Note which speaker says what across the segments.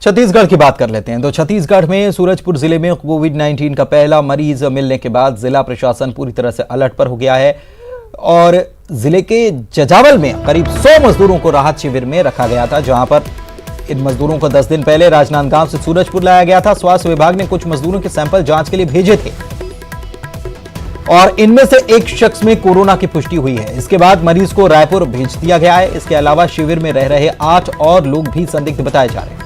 Speaker 1: छत्तीसगढ़ की बात कर लेते हैं। तो छत्तीसगढ़ में सूरजपुर जिले में कोविड-19 का पहला मरीज मिलने के बाद जिला प्रशासन पूरी तरह से अलर्ट पर हो गया है और जिले के जजावल में करीब 100 मजदूरों को राहत शिविर में रखा गया था, जहां पर इन मजदूरों को 10 दिन पहले राजनांदगांव से सूरजपुर लाया गया था। स्वास्थ्य विभाग ने कुछ मजदूरों के सैंपल जांच के लिए भेजे थे और इनमें से एक शख्स में कोरोना की पुष्टि हुई है। इसके बाद मरीज को रायपुर भेज दिया गया है। इसके अलावा शिविर में रह रहे 8 और लोग भी संदिग्ध बताए जा रहे हैं।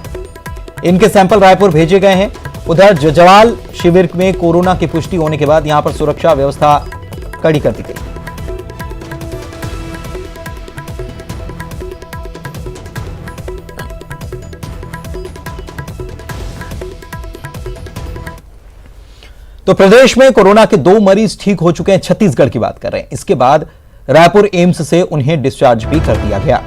Speaker 1: इनके सैंपल रायपुर भेजे गए हैं। उधर जजवाल शिविर में कोरोना की पुष्टि होने के बाद यहां पर सुरक्षा व्यवस्था कड़ी कर दी गई। तो प्रदेश में कोरोना के 2 मरीज ठीक हो चुके हैं। छत्तीसगढ़ की बात कर रहे हैं। इसके बाद रायपुर एम्स से उन्हें डिस्चार्ज भी कर दिया गया।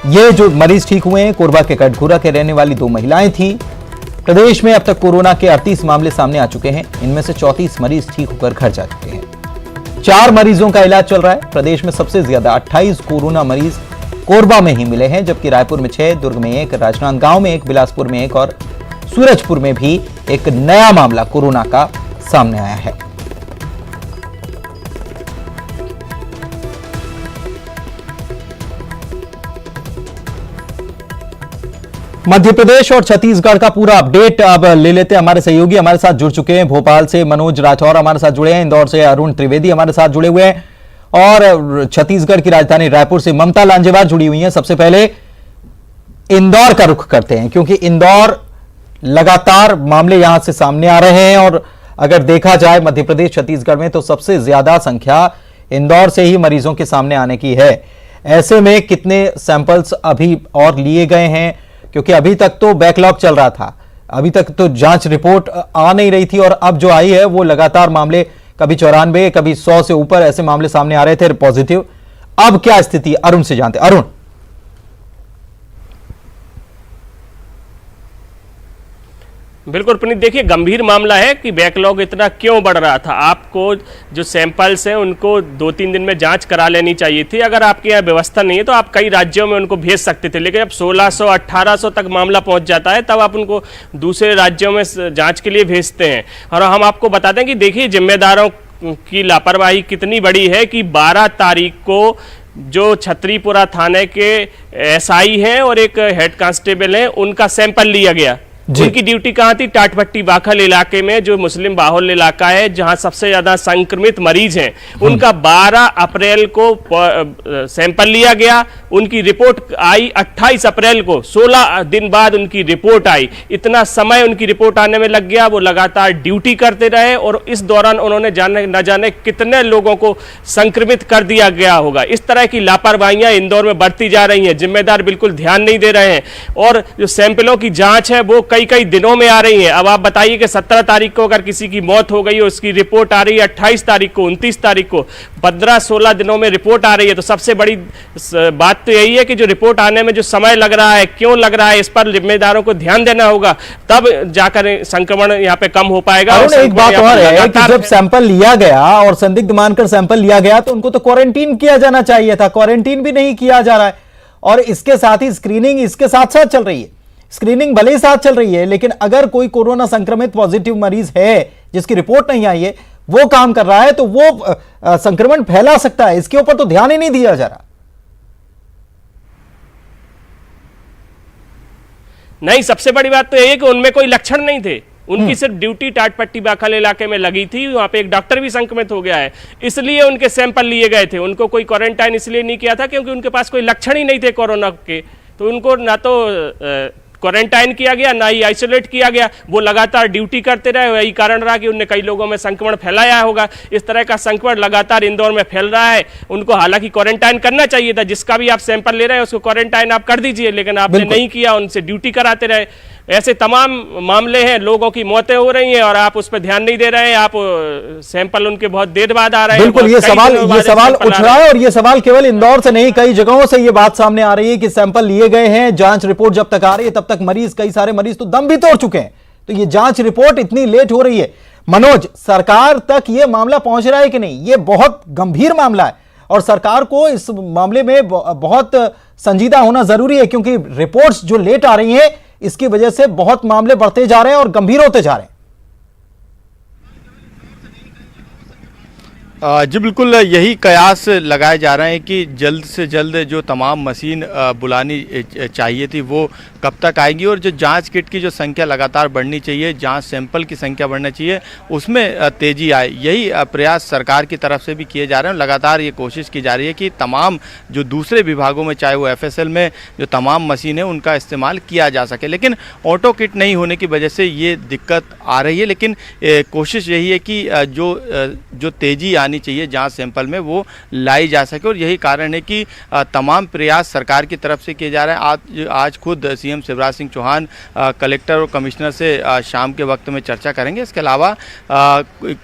Speaker 1: ये जो मरीज ठीक हुए हैं, कोरबा के कटघोरा के रहने वाली 2 महिलाएं थीं। प्रदेश में अब तक कोरोना के 38 मामले सामने आ चुके हैं। इनमें से 34 मरीज ठीक होकर घर जा चुके हैं। 4 मरीजों का इलाज चल रहा है। प्रदेश में सबसे ज्यादा 28 कोरोना मरीज कोरबा में ही मिले हैं, जबकि रायपुर में 6, दुर्ग में 1, राजनांदगांव में 1, बिलासपुर में 1 और सूरजपुर में भी एक नया मामला कोरोना का सामने आया है। मध्य प्रदेश और छत्तीसगढ़ का पूरा अपडेट अब ले लेते हैं। हमारे सहयोगी हमारे साथ जुड़ चुके हैं। भोपाल से मनोज राठौर हमारे साथ जुड़े हैं, इंदौर से अरुण त्रिवेदी हमारे साथ जुड़े हुए हैं और छत्तीसगढ़ की राजधानी रायपुर से ममता लांजेवार जुड़ी हुई हैं। सबसे पहले इंदौर का रुख करते हैं, क्योंकि इंदौर लगातार मामले यहां से सामने आ रहे हैं और अगर देखा जाए मध्य प्रदेश छत्तीसगढ़ में तो सबसे ज्यादा संख्या इंदौर से ही मरीजों के सामने आने की है। ऐसे में कितने सैंपल्स अभी और लिए गए हैं, क्योंकि अभी तक तो बैकलॉग चल रहा था, अभी तक तो जांच रिपोर्ट आ नहीं रही थी और अब जो आई है वो लगातार मामले कभी 94 कभी 100 से ऊपर ऐसे मामले सामने आ रहे थे पॉजिटिव। अब क्या स्थिति अरुण से जानते। अरुण,
Speaker 2: बिल्कुल पुनीत, देखिए गंभीर मामला है कि बैकलॉग इतना क्यों बढ़ रहा था। आपको जो सैंपल्स हैं उनको 2-3 दिन में जांच करा लेनी चाहिए थी। अगर आपके यहाँ व्यवस्था नहीं है तो आप कई राज्यों में उनको भेज सकते थे, लेकिन अब 1600-1800 तक मामला पहुंच जाता है, तब आप उनको दूसरे राज्यों में जांच के लिए भेजते हैं। और हम आपको बता दें कि देखिए जिम्मेदारों की लापरवाही कितनी बड़ी है कि 12 तारीख को जो छतरीपुरा थाने के एसआई हैं और एक हेड कांस्टेबल हैं, उनका सैंपल लिया गया। उनकी ड्यूटी कहाँ थी? टाटपट्टी बाखल इलाके में, जो मुस्लिम बाहुल इलाका है जहां सबसे ज्यादा संक्रमित मरीज हैं। उनका 12 अप्रैल को सैंपल लिया गया, उनकी रिपोर्ट आई 28 अप्रैल को, 16 दिन बाद उनकी रिपोर्ट आई। इतना समय उनकी रिपोर्ट आने में लग गया। वो लगातार ड्यूटी करते रहे और इस दौरान उन्होंने न जाने कितने लोगों को संक्रमित कर दिया गया होगा। इस तरह की लापरवाहियां इंदौर में बढ़ती जा रही हैं। जिम्मेदार बिल्कुल ध्यान नहीं दे रहे हैं और जो सैंपलों की जांच है वो कई दिनों में आ रही है। अब आप बताइए कि 17 तारीख को अगर किसी की मौत हो गई और उसकी रिपोर्ट आ रही है 28 तारीख को, 29 तारीख को, 15-16 दिनों में रिपोर्ट आ रही है। तो सबसे बड़ी बात तो यही है कि जो रिपोर्ट आने में जो समय लग रहा है, क्यों लग रहा है, इस पर जिम्मेदारों को ध्यान देना होगा, तब जाकर संक्रमण यहाँ पे कम हो पाएगा। और
Speaker 1: एक बात और है कि जब सैंपल लिया गया और संदिग्ध मानकर सैंपल लिया गया तो उनको तो क्वारंटीन किया जाना चाहिए था। क्वारंटीन भी नहीं किया जा रहा है और इसके साथ ही स्क्रीनिंग इसके साथ साथ चल रही है। स्क्रीनिंग भले ही साथ चल रही है, लेकिन अगर कोई कोरोना संक्रमित पॉजिटिव मरीज है जिसकी रिपोर्ट नहीं आई है, वो काम कर रहा है तो वो संक्रमण फैला सकता है। इसके ऊपर तो ध्यान ही नहीं दिया जा रहा।
Speaker 2: नहीं, सबसे बड़ी बात तो यही है कि उनमें कोई लक्षण नहीं थे। उनकी सिर्फ ड्यूटी टाटपट्टी बाखल इलाके में लगी थी, वहां पे एक डॉक्टर भी संक्रमित हो गया है, इसलिए उनके सैंपल लिए गए थे। उनको कोई क्वारंटाइन इसलिए नहीं किया था क्योंकि उनके पास कोई लक्षण ही नहीं थे कोरोना के, तो उनको ना तो क्वारंटाइन किया गया ना ही आइसोलेट किया गया। वो लगातार ड्यूटी करते रहे। यही कारण रहा कि उनने कई लोगों में संक्रमण फैलाया होगा। इस तरह का संक्रमण लगातार इंदौर में फैल रहा है। उनको हालांकि क्वारंटाइन करना चाहिए था। जिसका भी आप सैंपल ले रहे हैं उसको क्वारंटाइन आप कर दीजिए, लेकिन आपने नहीं किया, उनसे ड्यूटी कराते रहे। ऐसे तमाम मामले हैं, लोगों की मौतें हो रही हैं और आप उस पर ध्यान नहीं दे रहे हैं। आप सैंपल उनके बहुत देर बाद आ रहे हैं।
Speaker 1: बिल्कुल, ये सवाल उठ रहा है और ये सवाल केवल इंदौर से नहीं, कई जगहों से ये बात सामने आ रही है कि सैंपल लिए गए हैं, जांच रिपोर्ट जब तक आ रही है तब तक मरीज, कई सारे मरीज तो दम भी तोड़ चुके हैं। तो ये जांच रिपोर्ट इतनी लेट हो रही है। मनोज, सरकार तक ये मामला पहुंच रहा है कि नहीं? ये बहुत गंभीर मामला है और सरकार को इस मामले में बहुत संजीदा होना जरूरी है, क्योंकि रिपोर्ट्स जो लेट आ रही हैं इसकी वजह से बहुत मामले बढ़ते जा रहे हैं और गंभीर होते जा रहे हैं।
Speaker 3: जी बिल्कुल, यही कयास लगाए जा रहे हैं कि जल्द से जल्द जो तमाम मशीन बुलानी चाहिए थी वो कब तक आएगी, और जो जांच किट की जो संख्या लगातार बढ़नी चाहिए, जांच सैंपल की संख्या बढ़ना चाहिए, उसमें तेज़ी आए। यही प्रयास सरकार की तरफ से भी किए जा रहे हैं। लगातार ये कोशिश की जा रही है कि तमाम जो दूसरे विभागों में, चाहे वो FSL में जो तमाम मशीन है उनका इस्तेमाल किया जा सके, लेकिन ऑटो किट नहीं होने की वजह से ये दिक्कत आ रही है। लेकिन कोशिश यही है कि जो तेज़ी आनी चाहिए जांच सैंपल में वो लाई जा सके, और यही कारण है कि तमाम प्रयास सरकार की तरफ से किए जा रहे हैं। आज खुद CM शिवराज सिंह चौहान कलेक्टर और कमिश्नर से शाम के वक्त में चर्चा करेंगे। इसके अलावा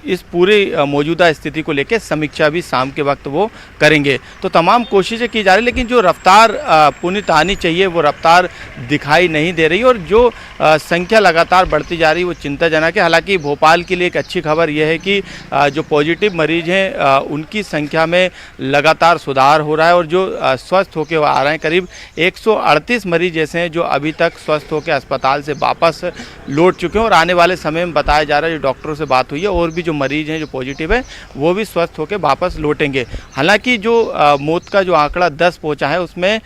Speaker 3: इस पूरी मौजूदा स्थिति को लेकर समीक्षा भी शाम के वक्त वो करेंगे। तो तमाम कोशिशें की जा रही, लेकिन जो रफ्तार पुनित आनी चाहिए वो रफ्तार दिखाई नहीं दे रही, और जो संख्या लगातार बढ़ती जा रही है वो चिंताजनक है। हालांकि भोपाल के लिए एक अच्छी खबर यह है कि जो पॉजिटिव मरीज हैं उनकी संख्या में लगातार सुधार हो रहा है, और जो स्वस्थ होकर आ रहे हैं करीब 138 मरीज ऐसे हैं जो अभी तक स्वस्थ होकर अस्पताल से वापस लौट चुके हैं, और आने वाले समय में बताया जा रहा है, जो डॉक्टरों से बात हुई है, और भी जो मरीज हैं जो पॉजिटिव है वो भी स्वस्थ होकर वापस लौटेंगे। हालांकि जो मौत का जो आंकड़ा 10 पहुंचा है उसमें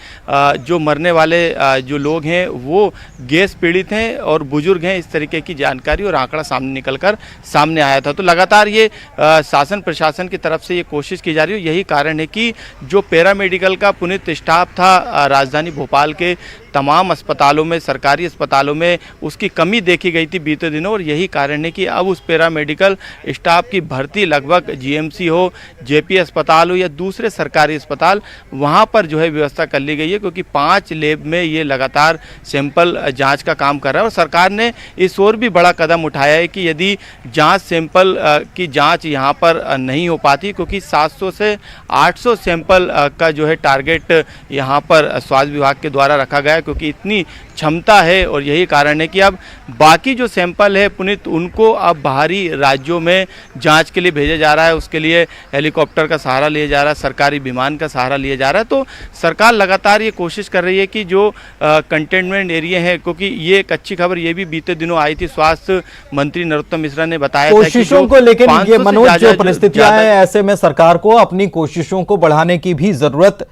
Speaker 3: जो मरने वाले जो लोग हैं वो गैस पीड़ित हैं और बुजुर्ग हैं, इस तरीके की जानकारी और आंकड़ा सामने आया था। तो लगातार ये शासन प्रशासन की तरफ से ये कोशिश की जा रही है। यही कारण है कि जो पैरामेडिकल का पुनित स्टाफ था राजधानी भोपाल के तमाम अस्पतालों में, सरकारी अस्पतालों में उसकी कमी देखी गई थी बीते दिनों, और यही कारण है कि अब उस पैरामेडिकल स्टाफ की भर्ती लगभग GMC हो, JP अस्पताल हो या दूसरे सरकारी अस्पताल, वहाँ पर जो है व्यवस्था कर ली गई है, क्योंकि 5 लैब में ये लगातार सैंपल जांच का काम कर रहा है। और सरकार ने इस ओर भी बड़ा कदम उठाया है कि यदि जांच सैंपल की जांच यहाँ पर नहीं हो पाती, क्योंकि 700 से 800 सैंपल का जो है टारगेट यहाँ पर स्वास्थ्य विभाग के द्वारा रखा गया है, क्योंकि इतनी क्षमता है। और यही कारण है कि अब बाकी जो सैंपल है पुनीत उनको अब बाहरी राज्यों में जांच के लिए भेजा जा रहा है। उसके लिए हेलीकॉप्टर का सहारा लिया जा रहा है, सरकारी विमान का सहारा लिया जा रहा है। तो सरकार लगातार ये कोशिश कर रही है कि जो कंटेनमेंट एरिया है, क्योंकि ये एक अच्छी खबर ये भी बीते दिनों आई थी, स्वास्थ्य मंत्री नरोत्तम मिश्रा ने बताया था कि
Speaker 1: कोशिशों को लेकर ये मनोज जो परिस्थितियां हैं, ऐसे में सरकार को अपनी कोशिशों को बढ़ाने की भी जरूरत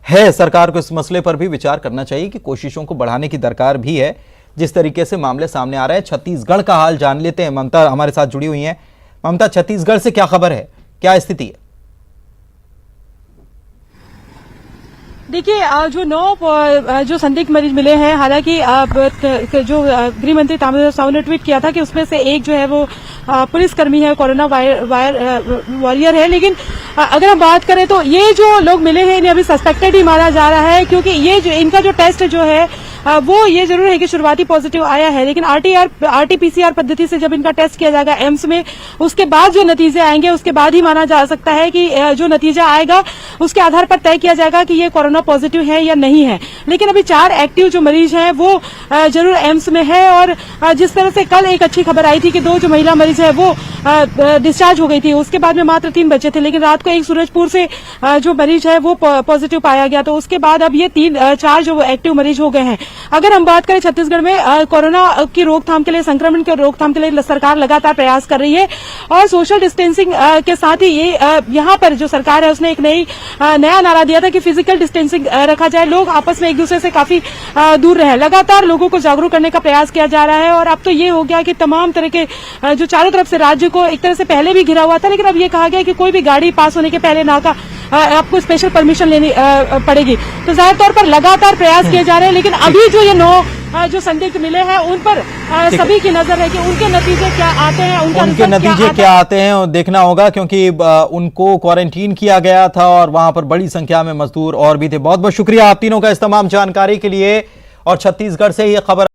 Speaker 1: है। सरकार को इस मसले पर भी विचार करना चाहिए कि कोशिशों को बढ़ाने की दरकार भी है। जिस तरीके से मामले सामने आ रहे हैं, छत्तीसगढ़ का हाल जान लेते हैं। ममता हमारे साथ जुड़ी हुई हैं। ममता, छत्तीसगढ़ से क्या खबर है, क्या स्थिति है?
Speaker 4: देखिए, जो 9 जो संदिग्ध मरीज मिले हैं, हालांकि जो गृह मंत्री ताम्रध्वज साहू ने ट्वीट किया था कि उसमें से एक जो है वो पुलिसकर्मी है, कोरोना वॉरियर है। लेकिन अगर हम बात करें तो ये जो लोग मिले हैं इन्हें अभी सस्पेक्टेड ही माना जा रहा है, क्योंकि ये जो इनका जो टेस्ट जो है वो ये जरूर है कि शुरुआती पॉजिटिव आया है, लेकिन RT-PCR पद्धति से जब इनका टेस्ट किया जाएगा एम्स में, उसके बाद जो नतीजे आएंगे उसके बाद ही माना जा सकता है कि जो नतीजा आएगा उसके आधार पर तय किया जाएगा कि ये कोरोना पॉजिटिव है या नहीं है। लेकिन अभी 4 एक्टिव जो मरीज हैं वो जरूर एम्स में है, और जिस तरह से कल एक अच्छी खबर आई थी कि 2 जो महिला मरीज है वो डिस्चार्ज हो गई थी, उसके बाद में मात्र 3 बचे थे, लेकिन रात को एक सूरजपुर से जो मरीज है वो पॉजिटिव पाया गया। तो उसके बाद अब ये 4 जो एक्टिव मरीज हो गए हैं। अगर हम बात करें छत्तीसगढ़ में कोरोना की रोकथाम के लिए, संक्रमण के रोकथाम के लिए सरकार लगातार प्रयास कर रही है, और सोशल डिस्टेंसिंग के साथ ही ये यहाँ पर जो सरकार है उसने एक नया नारा दिया था कि फिजिकल डिस्टेंसिंग रखा जाए, लोग आपस में एक दूसरे से काफी दूर रहे। लगातार लोगों को जागरूक करने का प्रयास किया जा रहा है, और अब तो ये हो गया कि तमाम तरह के जो चारों तरफ से राज्य को एक तरह से पहले भी घिरा हुआ था, लेकिन अब ये कहा गया कि कोई भी गाड़ी पास होने के पहले नाका आपको स्पेशल परमिशन लेनी पड़ेगी। तो जाहिर तौर पर लगातार प्रयास किए जा रहे हैं, लेकिन अभी जो ये 9 जो संदिग्ध मिले हैं उन पर सभी की नजर है कि उनके नतीजे क्या आते हैं,
Speaker 1: उनके नतीजे क्या आते हैं और देखना होगा, क्योंकि उनको क्वारंटीन किया गया था और वहां पर बड़ी संख्या में मजदूर और भी थे। बहुत बहुत शुक्रिया आप तीनों का इस तमाम जानकारी के लिए। और छत्तीसगढ़ से ये खबर